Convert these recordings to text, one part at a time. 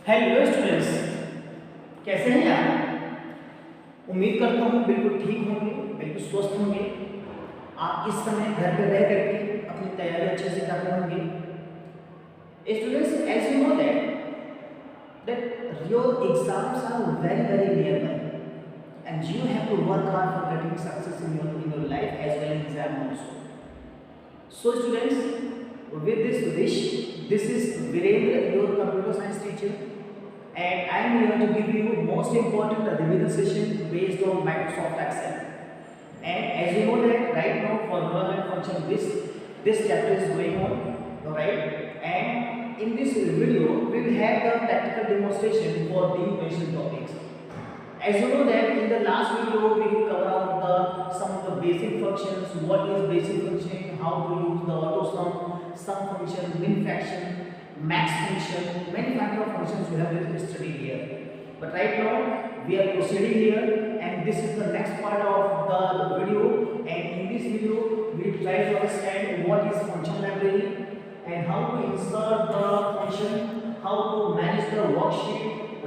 Hello students, कैसे हैं आप? उम्मीद करता हूँ बिल्कुल ठीक होंगे, बिल्कुल स्वस्थ होंगे। आप इस समय घर पे रह करके अपनी तैयारी अच्छे से कर रहे होंगे। Students, as you know that your exams are very nearby, and you have to work hard for getting success in your life as well as exam also. So students, with this wish, this is Virendra, your computer science teacher, and I am here to give you most important revision session based on Microsoft Excel. And as you know that right now formula and function this chapter is going on, alright? And in this video we will have the practical demonstration for the mentioned topics. As you know that in the last video we will cover out some of the basic functions, what is basic function, how to use the auto sum function, min fraction, max function, many kind of functions we have studied here. But right now we are proceeding here, and this is the next part of the video, and in this video we will try to understand what is function library and how to insert the function, how to manage the worksheet,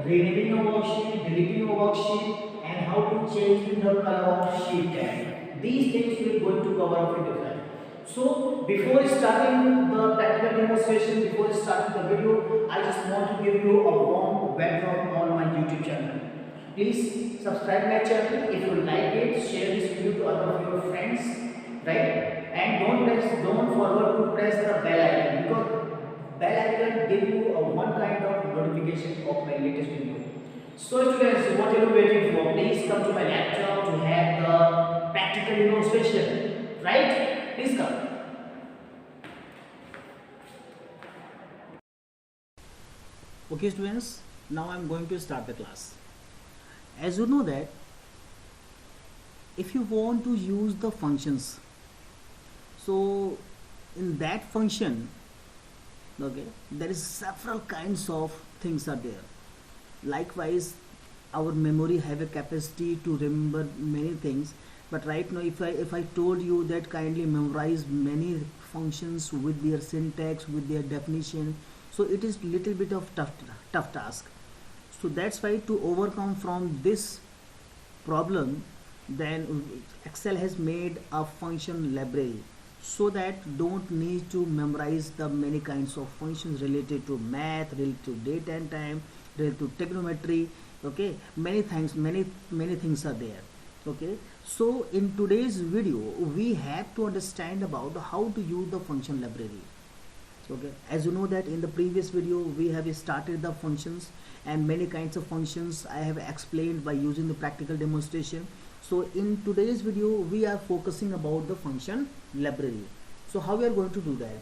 renaming a worksheet, deleting a worksheet, and how to change the color of sheet tag. These things we are going to cover up in this slide. So before starting the practical demonstration, before starting the video, I just want to give you a warm welcome on my YouTube channel. Please subscribe my channel if you like it, share this video to other of your friends, right? And don't forget to press the bell icon, because bell icon give you a one kind of notification of my latest video. So students, what are you waiting for? Please come to my laptop to have the practical demonstration, right? Please come. Okay students, now I am going to start the class. As you know that if you want to use the functions, so in that function, okay, there is several kinds of things are there. Likewise, our memory have a capacity to remember many things, but right now if I told you that kindly memorize many functions with their syntax, with their definition, so it is little bit of tough task. So that's why to overcome from this problem, then Excel has made a function library, so that don't need to memorize the many kinds of functions related to math, related to date and time, related to trigonometry. Okay, many things are there. Okay, so in today's video we have to understand about how to use the function library. Okay, as you know that in the previous video we have started the functions, and many kinds of functions I have explained by using the practical demonstration. So in today's video we are focusing about the function library. So how we are going to do that?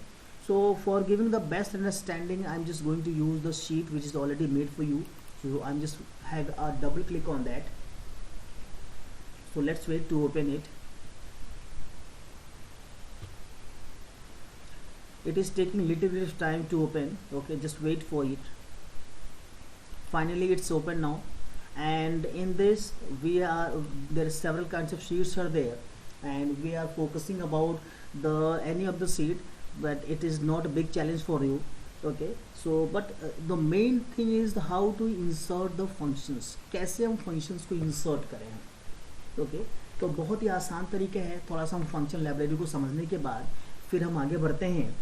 So for giving the best understanding, I'm just going to use the sheet which is already made for you. So I'm just have a double click on that. So let's wait to open it. It is taking little bit of time to open. Okay, just wait for it. Finally it's open now, and in this there are several kinds of sheets are there, and we are focusing about the any of the sheet, but it is not a big challenge for you. Okay, so but the main thing is how to insert the functions, कैसे हम functions को insert करें. Okay, तो बहुत ही आसान तरीका है. थोड़ा सा हम फंक्शन लाइब्रेरी को समझने के बाद फिर हम आगे बढ़ते हैं.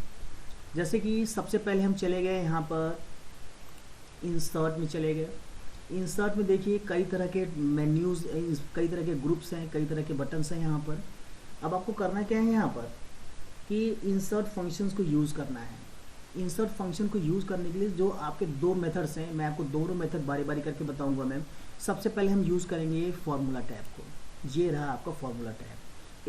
जैसे कि सबसे पहले हम चले गए यहाँ पर इंसर्ट में चले गए. इंसर्ट में देखिए कई तरह के मेन्यूज, कई तरह के ग्रुप्स हैं, कई तरह के बटन्स हैं यहाँ पर. अब आपको करना क्या है यहाँ पर कि इंसर्ट फंक्शंस को यूज़ करना है. इंसर्ट फंक्शन को यूज़ करने के लिए जो आपके दो मेथड्स हैं, मैं आपको दोनों मेथड बारी बारी करके बताऊंगा. मैम सबसे पहले हम यूज़ करेंगे फार्मूला टैब को. ये रहा आपका फार्मूला टैब.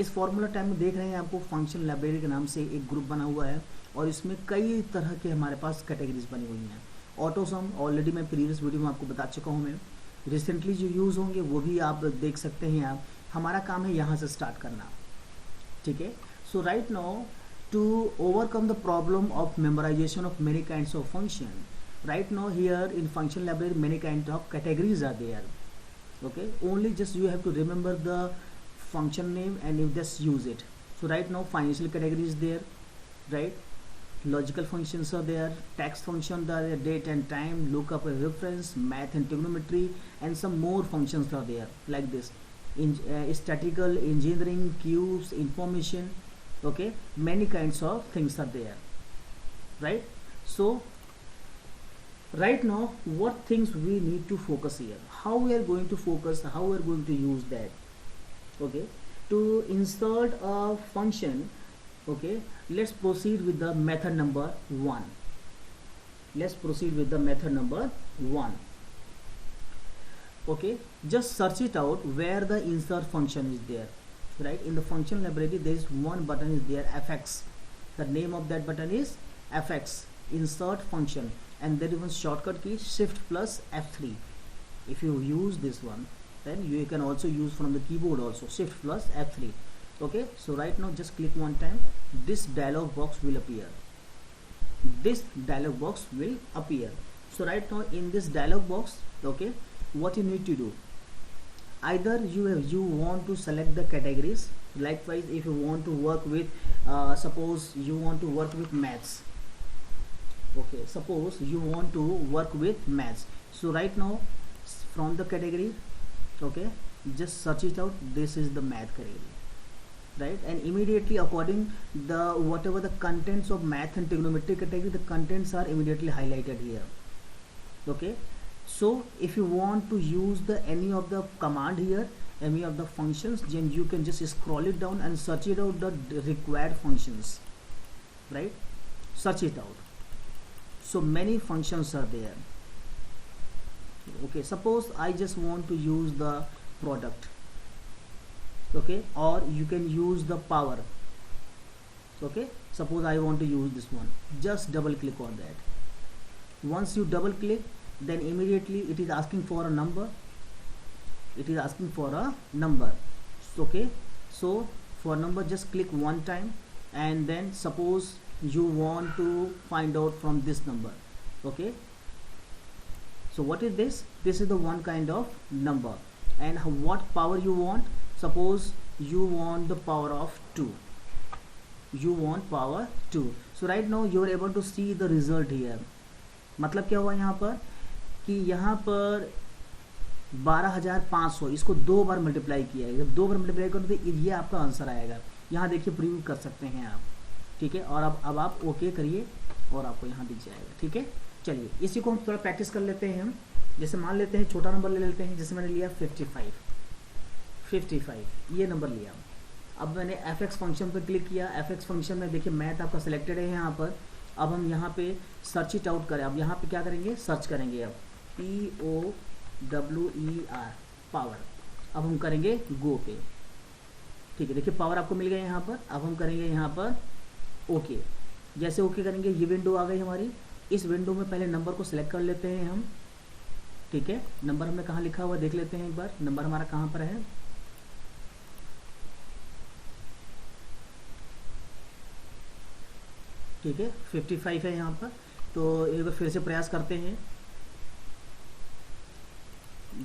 इस फार्मूला टैब में देख रहे हैं आपको फंक्शन लाइब्रेरी के नाम से एक ग्रुप बना हुआ है, और इसमें कई तरह के हमारे पास कैटेगरीज बनी हुई हैं. ऑटो सम ऑलरेडी मैं प्रीवियस वीडियो में आपको बता चुका हूँ. मैं रिसेंटली जो यूज़ होंगे वो भी आप देख सकते हैं. आप हमारा काम है यहाँ से स्टार्ट करना. ठीक है. So right now to overcome the problem of memorization of many kinds of function, right now here in function library many kind of categories are there. Okay, only just you have to remember the function name and you just use it. So right now financial category is there, right? logical functions are there, text function are there, date and time, lookup and reference, math and trigonometry, and some more functions are there like this. Statistical, engineering, cubes, information, okay, many kinds of things are there, right? So right now what things we need to focus here, how we are going to focus, how we are going to use that. Okay, to insert a function, okay, let's proceed with the method number 1. Let's proceed with the method number 1. Okay, just search it out where the insert function is there, right? In the function library there is one button is there, fx. The name of that button is fx, insert function, and there is one shortcut key, shift plus F3. If you use this one, then you can also use from the keyboard also, shift plus F3. Okay, so right now just click one time, this dialog box will appear. This dialog box will appear. So right now in this dialog box, okay, what you need to do, either you want to select the categories. Likewise, if you want to work with suppose you want to work with maths, okay, suppose you want to work with maths. So right now from the category, okay, just search it out, this is the math category, right? And immediately according the whatever the contents of math and trigonometry category, the contents are immediately highlighted here. Okay, so if you want to use the any of the command here, any of the functions, then you can just scroll it down and search it out the required functions, right? Search it out. So many functions are there. Okay, suppose I just want to use the product, okay, or you can use the power. Okay, suppose I want to use this one, just double click on that. Once you double click, then immediately it is asking for a number. It is asking for a number. Okay, so for number just click one time, and then suppose you want to find out from this number. Okay, so what is this? This is the one kind of number. And what power you want? Suppose you want the power of 2. You want power 2. So right now you are able to see the result here. मतलब क्या हुआ यहाँ पर कि यहाँ पर 12,500, इसको 2 बार multiply किया है। जब 2 बार मल्टीप्लाई करो तो ये आपका आंसर आएगा। यहाँ देखिए प्रीव्यू कर सकते हैं आप, ठीक है। और अब आप ओके करिए और आपको यहाँ दिख जाएगा, ठीक है। चलिए इसी को हम थोड़ा प्रैक्टिस कर लेते हैं। हम जैसे मान लेते हैं छोटा नंबर ले लेते हैं, जैसे मैंने लिया 55 ये नंबर लिया। अब मैंने fx फंक्शन पर क्लिक किया। fx फंक्शन में देखिए मैथ आपका सिलेक्टेड है यहाँ पर। अब हम यहाँ पे सर्च इट आउट करें। अब यहाँ पे क्या करेंगे, सर्च करेंगे। अब POWER पावर। अब हम करेंगे गो पे, ठीक है। देखिए पावर आपको मिल गया यहाँ पर। अब हम करेंगे यहाँ पर ओके। जैसे ओके करेंगे ये विंडो आ गई हमारी। इस विंडो में पहले नंबर को सिलेक्ट कर लेते हैं हम, ठीक है। नंबर हमने कहाँ लिखा हुआ देख लेते हैं एक बार। नंबर हमारा कहाँ पर है, ठीक है 55 है यहाँ पर। तो एक बार फिर से प्रयास करते हैं।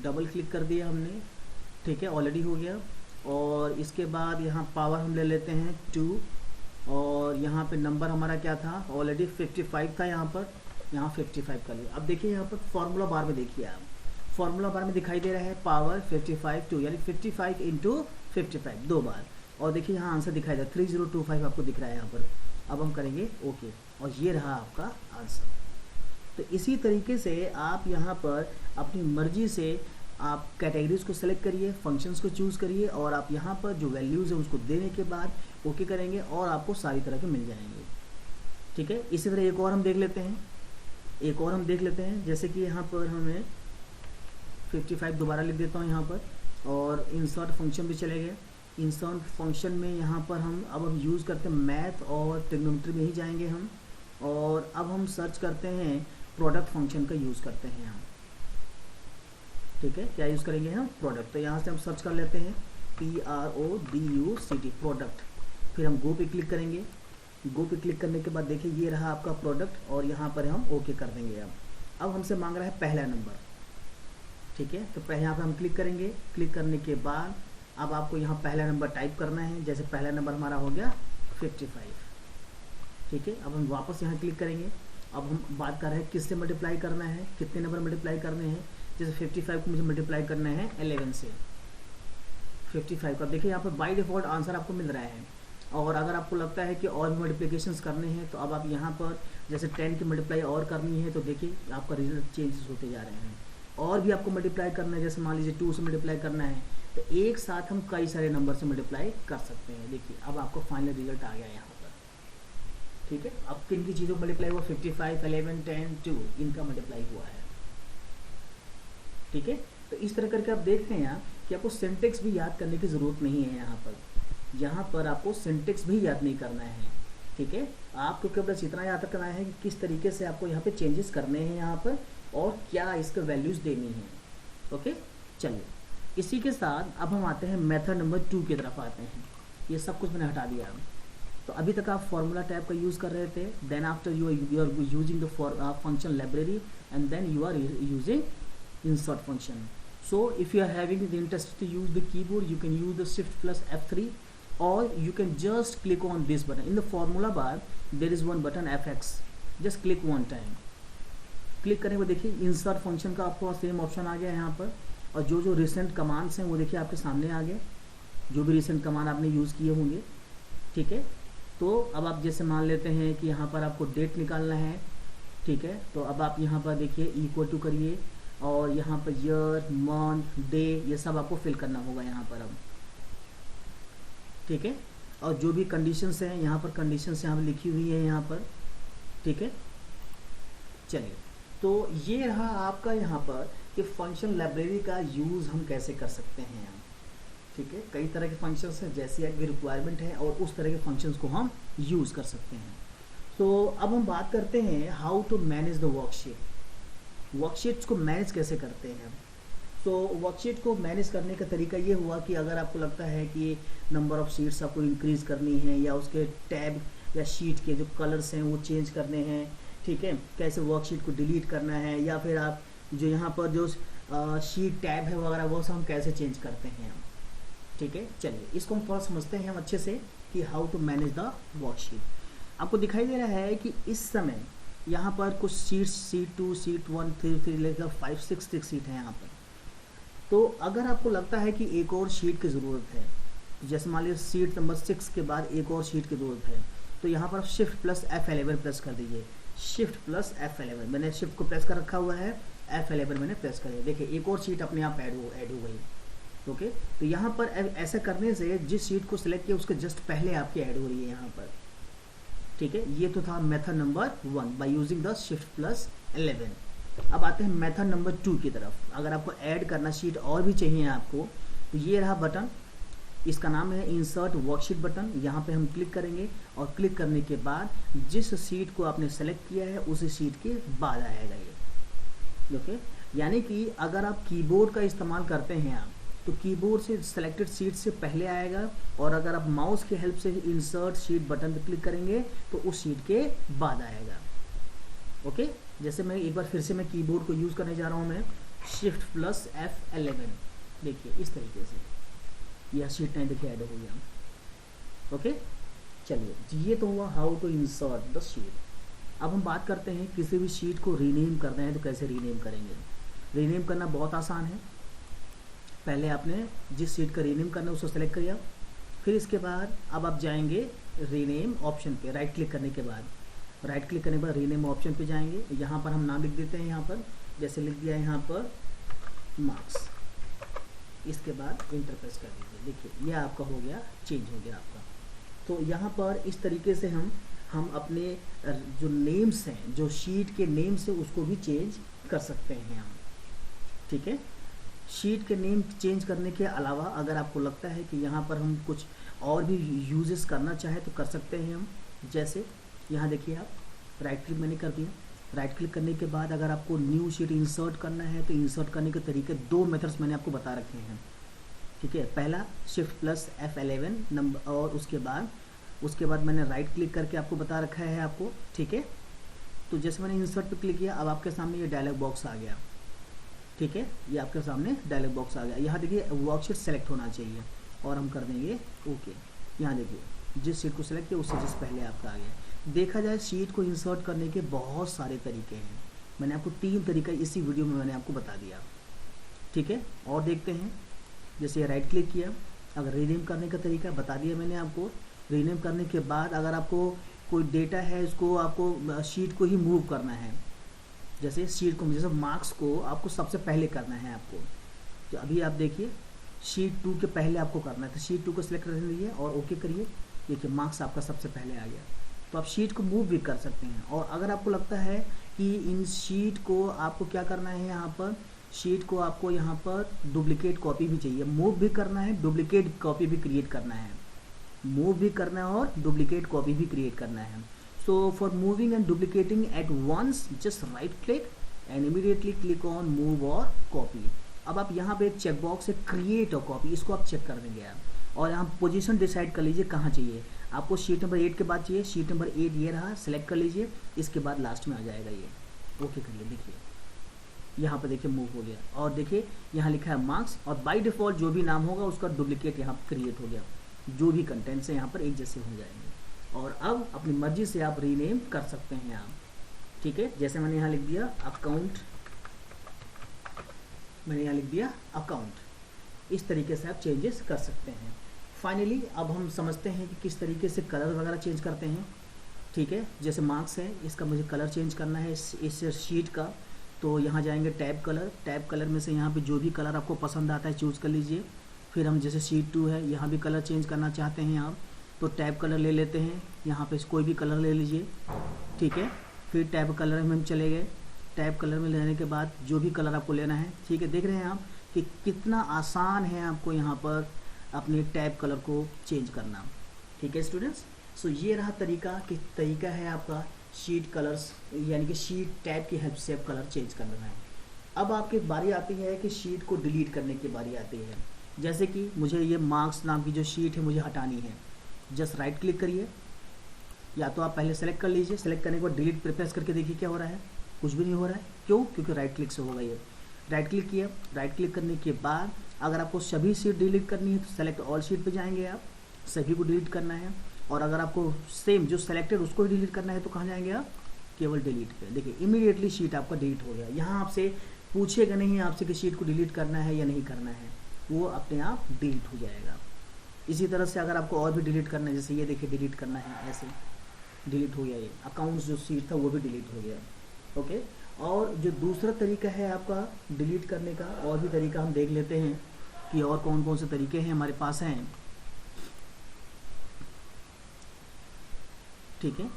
डबल क्लिक कर दिया हमने, ठीक है, ऑलरेडी हो गया। और इसके बाद यहाँ पावर हम ले लेते हैं 2, और यहाँ पे नंबर हमारा क्या था, ऑलरेडी 55 था यहाँ पर। यहाँ 55 कर लिया। अब देखिए यहाँ पर फॉर्मूला बार में देखिए आप, फॉर्मूला बार में दिखाई दे रहा है पावर 55 2, यानी 55 इंटू 55 2 बार। और देखिए यहाँ आंसर दिखाई दे रहा है 3025 आपको दिख रहा है यहाँ पर। अब हम करेंगे ओके, और ये रहा आपका आंसर। तो इसी तरीके से आप यहाँ पर अपनी मर्जी से आप कैटेगरीज को सेलेक्ट करिए, फंक्शंस को चूज़ करिए, और आप यहाँ पर जो वैल्यूज़ है उसको देने के बाद ओके करेंगे और आपको सारी तरह के मिल जाएंगे, ठीक है। इसी तरह एक और हम देख लेते हैं, जैसे कि यहाँ पर हमें 55 दोबारा लिख देता हूँ यहाँ पर। और इंसर्ट फंक्शन भी चले गए। इंसर्ट फंक्शन में यहाँ पर हम यूज़ करते हैं मैथ और ट्रिग्नोमेट्री में ही जाएंगे हम। और अब हम सर्च करते हैं प्रोडक्ट फंक्शन का यूज़ करते हैं हम, ठीक है। क्या यूज़ करेंगे हम, प्रोडक्ट। तो यहाँ से हम सर्च कर लेते हैं PRODUCT प्रोडक्ट। फिर हम गो पे क्लिक करेंगे। गो पे क्लिक करने के बाद देखिए ये रहा आपका प्रोडक्ट, और यहाँ पर हम ओके कर देंगे। अब हमसे मांग रहा है पहला नंबर, ठीक है। तो पहले यहाँ पर हम क्लिक करेंगे। क्लिक करने के बाद अब आपको यहाँ पहला नंबर टाइप करना है। जैसे पहला नंबर हमारा हो गया 55, ठीक है, अब हम वापस यहाँ क्लिक करेंगे। अब हम बात कर रहे हैं किससे मल्टीप्लाई करना है, कितने नंबर मल्टीप्लाई करने हैं। जैसे 55 को मुझे मल्टीप्लाई करना है 11 से, 55 का देखिए यहाँ पर बाय डिफ़ॉल्ट आंसर आपको मिल रहा है। और अगर आपको लगता है कि और भी मल्टीप्लिकेशंस करने हैं तो अब आप यहाँ पर जैसे 10 की मल्टीप्लाई और करनी है तो देखिए आपका रिजल्ट चेंजेस होते जा रहे हैं। और भी आपको मल्टीप्लाई करना है, जैसे मान लीजिए 2 से मल्टीप्लाई करना है तो एक साथ हम कई सारे नंबर से मल्टीप्लाई कर सकते हैं। देखिए अब आपको फाइनल रिजल्ट आ गया यहाँ पर, ठीक है। अब किन की चीज़ों को मल्टीप्लाई हुआ, 55, 11, 10, 2 इनका मल्टीप्लाई हुआ है, ठीक है। तो इस तरह करके आप देखते हैं यहाँ कि आपको सिंटेक्स भी याद करने की ज़रूरत नहीं है। यहाँ पर आपको सिंटेक्स भी याद नहीं करना है, ठीक है। आपको केवल बस इतना याद करना है कि किस तरीके से आपको यहाँ पे चेंजेस करने हैं यहाँ पर और क्या इसके वैल्यूज़ देनी है। ओके, चलिए इसी के साथ अब हम आते हैं मेथड नंबर 2 की तरफ आते हैं। ये सब कुछ मैंने हटा दिया। तो अभी तक आप फॉर्मूला टैब का यूज़ कर रहे थे, then after you are using the function library and then you are using insert function. So if you are having the interest to use the keyboard, you can use the shift plus F3 or you can just click on this button. In the formula bar there is one button fx, just click one time. Click करने के बाद देखिए insert function का आपको same option आ गया है यहाँ पर। और जो रिसेंट कमांड्स हैं वो देखिए आपके सामने आ गए, जो भी रिसेंट कमांड आपने यूज़ किए होंगे, ठीक है। तो अब आप जैसे मान लेते हैं कि यहाँ पर आपको डेट निकालना है, ठीक है। तो अब आप यहाँ पर देखिए इक्वल टू करिए और यहाँ पर ईयर, मंथ, डे ये सब आपको फिल करना होगा यहाँ पर अब, ठीक है। और जो भी कंडीशंस हैं यहाँ पर, कंडीशंस यहाँ पर लिखी हुई है यहाँ पर, ठीक है। चलिए तो ये रहा आपका यहाँ पर कि फंक्शन लाइब्रेरी का यूज़ हम कैसे कर सकते हैं, ठीक है। कई तरह के फंक्शंस हैं, जैसी आपकी रिक्वायरमेंट है और उस तरह के फंक्शंस को हम यूज़ कर सकते हैं। तो अब हम बात करते हैं how to manage the worksheet. Worksheets को मैनेज कैसे करते हैं। तो वर्कशीट को मैनेज करने का तरीका ये हुआ कि अगर आपको लगता है कि नंबर ऑफ़ शीट्स आपको इंक्रीज़ करनी है या उसके टैब या शीट के जो कलर्स हैं वो चेंज करने हैं, ठीक है, कैसे वर्कशीट को डिलीट करना है, या फिर आप जो यहाँ पर जो शीट टैब है वगैरह वो सब हम कैसे चेंज करते हैं, ठीक है। चलिए इसको हम थोड़ा समझते हैं हम अच्छे से कि how to manage the worksheet. आपको दिखाई दे रहा है कि इस समय यहाँ पर कुछ सीट्स, सीट 2, सीट 1, 3 लेकर 5, 6 सीट है यहाँ पर। तो अगर आपको लगता है कि एक और शीट की ज़रूरत है, जैसे मान लीजिए सीट नंबर 6 के बाद एक और शीट की ज़रूरत है, तो यहाँ पर शिफ्ट प्लस F11 प्रेस कर दीजिए। शिफ्ट प्लस F11, मैंने शिफ्ट को प्रेस कर रखा हुआ है, F11 मैंने प्रेस कर दिया। देखिए एक और शीट अपने आप ऐड हो गई, ओके। तो यहाँ पर ऐसा करने से जिस शीट को सिलेक्ट किया उसके जस्ट पहले आपकी ऐड हो रही है यहाँ पर, ठीक है। ये तो था method number 1 by using the shift plus 11। अब आते हैं मेथड नंबर 2 की तरफ। अगर आपको ऐड करना शीट और भी चाहिए आपको, तो ये रहा बटन, इसका नाम है इंसर्ट वर्कशीट बटन। यहाँ पे हम क्लिक करेंगे और क्लिक करने के बाद जिस शीट को आपने सेलेक्ट किया है उसी शीट के बाद आएगा ये, ओके। यानी कि अगर आप कीबोर्ड का इस्तेमाल करते हैं आप, तो कीबोर्ड से सेलेक्टेड शीट से पहले आएगा, और अगर आप माउस की हेल्प से इंसर्ट शीट बटन पर क्लिक करेंगे तो उस शीट के बाद आएगा, ओके। जैसे मैं एक बार फिर से मैं कीबोर्ड को यूज़ करने जा रहा हूँ, मैं शिफ्ट प्लस F11, देखिए इस तरीके से यह शीट नहीं देखिए ऐड हो गया, ओके। चलिए ये तो हुआ how to insert the sheet. अब हम बात करते हैं किसी भी शीट को रीनेम करना है तो कैसे रीनेम करेंगे। रीनेम करना बहुत आसान है। पहले आपने जिस शीट का रीनेम करना है उसको सेलेक्ट किया, फिर इसके बाद अब आप जाएंगे रीनेम ऑप्शन पे, राइट क्लिक करने के बाद, राइट क्लिक करने के बाद रीनेम ऑप्शन पे जाएंगे। यहाँ पर हम नाम लिख देते हैं, यहाँ पर जैसे लिख दिया है यहाँ पर मार्क्स, इसके बाद इंटर प्रेस कर दीजिए। देखिए ये आपका हो गया, चेंज हो गया आपका। तो यहाँ पर इस तरीके से हम अपने जो नेम्स हैं, जो शीट के नेम्स है उसको भी चेंज कर सकते हैं हम, ठीक है। शीट के नेम चेंज करने के अलावा अगर आपको लगता है कि यहाँ पर हम कुछ और भी यूजेस करना चाहें तो कर सकते हैं हम। जैसे यहाँ देखिए आप, राइट क्लिक मैंने कर दिया, राइट क्लिक करने के बाद अगर आपको न्यू शीट इंसर्ट करना है तो इंसर्ट करने के तरीके 2 मेथड्स मैंने आपको बता रखे हैं, ठीक है। पहला शिफ्ट प्लस F11 नंबर, और उसके बाद मैंने राइट क्लिक करके आपको बता रखा है आपको, ठीक है। तो जैसे मैंने इंसर्ट पे क्लिक किया, अब आपके सामने ये डायलॉग बॉक्स आ गया, ठीक है। ये आपके सामने डायलॉग बॉक्स आ गया। यहाँ देखिए वर्कशीट सेलेक्ट होना चाहिए और हम कर देंगे ओके। यहाँ देखिए जिस शीट को सेलेक्ट किया उससे जिस पहले आपका आ गया। देखा जाए शीट को इंसर्ट करने के बहुत सारे तरीके हैं। मैंने आपको 3 तरीका इसी वीडियो में मैंने आपको बता दिया, ठीक है। और देखते हैं, जैसे राइट क्लिक किया, अगर रीनेम करने का तरीका बता दिया मैंने आपको। रीनेम करने के बाद अगर आपको कोई डेटा है इसको आपको शीट को ही मूव करना है, जैसे शीट को, जैसे मार्क्स को आपको सबसे पहले करना है आपको, तो अभी आप देखिए शीट 2 के पहले आपको करना है, तो शीट 2 को सिलेक्ट कर लीजिए और ओके करिए। देखिए मार्क्स आपका सबसे पहले आ गया। तो आप शीट को मूव भी कर सकते हैं। और अगर आपको लगता है कि इन शीट को आपको क्या करना है, यहाँ पर शीट को आपको यहाँ पर डुप्लीकेट कॉपी भी चाहिए, मूव भी करना है, डुप्लीकेट कॉपी भी क्रिएट करना है, मूव भी करना है और डुप्लीकेट कॉपी भी क्रिएट करना है। So for moving and duplicating at once just right click and immediately click on move और कॉपी। अब आप यहाँ पे एक चेक बॉक्स है क्रिएट और कॉपी, इसको आप चेक कर देंगे आप, और यहाँ पोजीशन डिसाइड कर लीजिए कहाँ चाहिए आपको। शीट नंबर 8 के बाद चाहिए, शीट नंबर 8 ये रहा, सेलेक्ट कर लीजिए, इसके बाद लास्ट में आ जाएगा ये, ओके करिए। देखिए यहाँ पर देखिए मूव हो गया, और देखिए यहाँ लिखा है मार्क्स, और बाय डिफ़ॉल्ट जो भी नाम होगा उसका डुप्लीकेट यहाँ क्रिएट हो गया, जो भी कंटेंट्स है यहाँ पर एक जैसे हो जाएंगे। और अब अपनी मर्जी से आप रीनेम कर सकते हैं आप, ठीक है। जैसे मैंने यहाँ लिख दिया अकाउंट, मैंने यहाँ लिख दिया अकाउंट, इस तरीके से आप चेंजेस कर सकते हैं। फाइनली अब हम समझते हैं कि किस तरीके से कलर वगैरह चेंज करते हैं, ठीक है। जैसे मार्क्स है, इसका मुझे कलर चेंज करना है इस शीट का, तो यहाँ जाएंगे टैब कलर, टैब कलर में से यहाँ पे जो भी कलर आपको पसंद आता है चूज़ कर लीजिए। फिर हम जैसे शीट 2 है, यहाँ भी कलर चेंज करना चाहते हैं आप, तो टैब कलर ले लेते हैं, यहाँ पे कोई भी कलर ले लीजिए, ठीक है। फिर टैब कलर में हम चले गए, टैब कलर में लेने के बाद जो भी कलर आपको लेना है, ठीक है। देख रहे हैं आप कि कितना आसान है आपको यहाँ पर अपने टैब कलर को चेंज करना, ठीक है स्टूडेंट्स। सो ये रहा तरीका है आपका शीट कलर्स, यानी कि शीट टैब की हेल्प से आप कलर चेंज करना है। अब आपकी बारी आती है कि शीट को डिलीट करने की बारी आती है। जैसे कि मुझे ये मार्क्स नाम की जो शीट है मुझे हटानी है, जस्ट राइट क्लिक करिए, या तो आप पहले सेलेक्ट कर लीजिए, सेलेक्ट करने के बाद डिलीट पे प्रेस करके देखिए क्या हो रहा है, कुछ भी नहीं हो रहा है। क्यों? क्योंकि राइट क्लिक से होगा ये। राइट क्लिक किया, राइट क्लिक करने के बाद अगर आपको सभी शीट डिलीट करनी है तो सेलेक्ट ऑल शीट पे जाएंगे आप, सभी को डिलीट करना है। और अगर आपको सेम जो सेलेक्टेड उसको ही डिलीट करना है तो कहाँ जाएंगे आप, केवल डिलीट पे। देखिए इमीडिएटली शीट आपका डिलीट हो गया। यहाँ आपसे पूछेगा नहीं आपसे कि शीट को डिलीट करना है या नहीं करना है, वो अपने आप डिलीट हो जाएगा। इसी तरह से अगर आपको और भी डिलीट करना है, जैसे ये देखिए डिलीट करना है, ऐसे डिलीट हो गया। ये अकाउंट्स जो शीट था वो भी डिलीट हो गया, ओके। और जो दूसरा तरीका है आपका डिलीट करने का, और भी तरीका हम देख लेते हैं कि और कौन कौन से तरीके हैं हमारे पास हैं, ठीक है।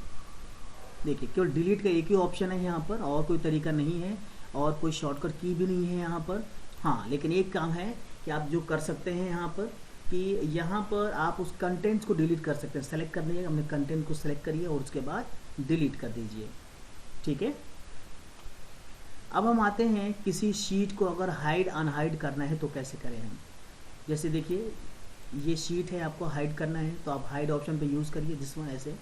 देखिए केवल डिलीट का एक ही ऑप्शन है यहाँ पर, और कोई तरीका नहीं है, और कोई शॉर्टकट की भी नहीं है यहाँ पर। हाँ, लेकिन एक काम है कि आप जो कर सकते हैं यहाँ पर, कि यहाँ पर आप उस कंटेंट्स को डिलीट कर सकते हैं। सेलेक्ट करनी है, अपने कंटेंट को सेलेक्ट करिए और उसके बाद डिलीट कर दीजिए, ठीक है। अब हम आते हैं किसी शीट को अगर हाइड अनहाइड करना है तो कैसे करें हम। जैसे देखिए ये शीट है, आपको हाइड करना है तो आप हाइड ऑप्शन पे यूज़ करिए, जिसमें ऐसे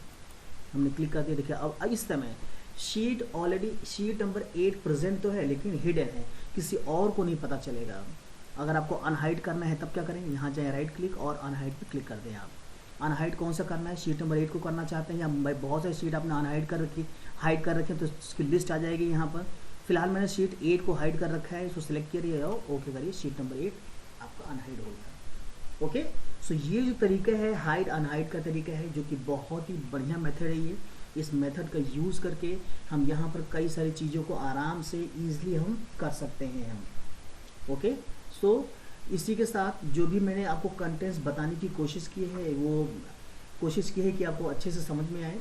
हमने क्लिक कर दिया। देखिए अब इस समय sheet already sheet number 8 present तो है लेकिन हिडन है, किसी और को नहीं पता चलेगा। अगर आपको अनहाइड करना है तब क्या करें, यहाँ जाए राइट क्लिक और अनहाइड पे क्लिक कर दें आप। अनहाइड कौन सा करना है, शीट नंबर 8 को करना चाहते हैं, या बहुत सारी शीट आपने अनहाइड कर रखी, हाइड कर रखे तो उसकी लिस्ट आ जाएगी यहाँ पर। फिलहाल मैंने शीट 8 को हाइड कर रखा है, इसको सिलेक्ट करिए और ओके करिए, शीट नंबर 8 आपका अनहाइड हो गया, ओके। सो ये जो तरीका है हाइड अनहाइड का तरीका है, जो कि बहुत ही बढ़िया मेथड है ये। इस मेथड का यूज़ करके हम यहाँ पर कई सारी चीज़ों को आराम से ईजिली हम कर सकते हैं हम, ओके। सो इसी के साथ जो भी मैंने आपको कंटेंट्स बताने की कोशिश की है, वो कोशिश की है कि आपको अच्छे से समझ में आए,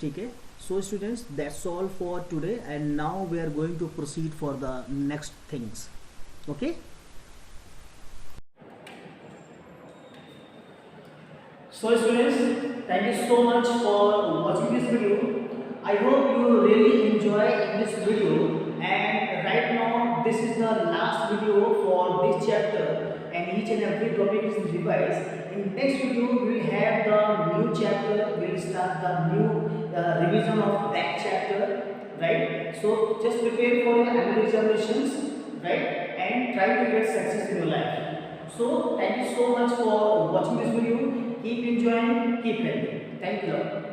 ठीक है। So students, that's all for today, and now we are going to proceed for the next things, okay. So students, thank you so much for watching this video. I hope you really enjoy this video, and right now this is the last video for this chapter, and each and every topic is revised. In next video we will have the new chapter, we will start the new revision of that chapter, right? So just prepare for your annual examinations, right, and try to get success in your life. So thank you so much for watching this video. Keep enjoying, keep healthy. Thank you.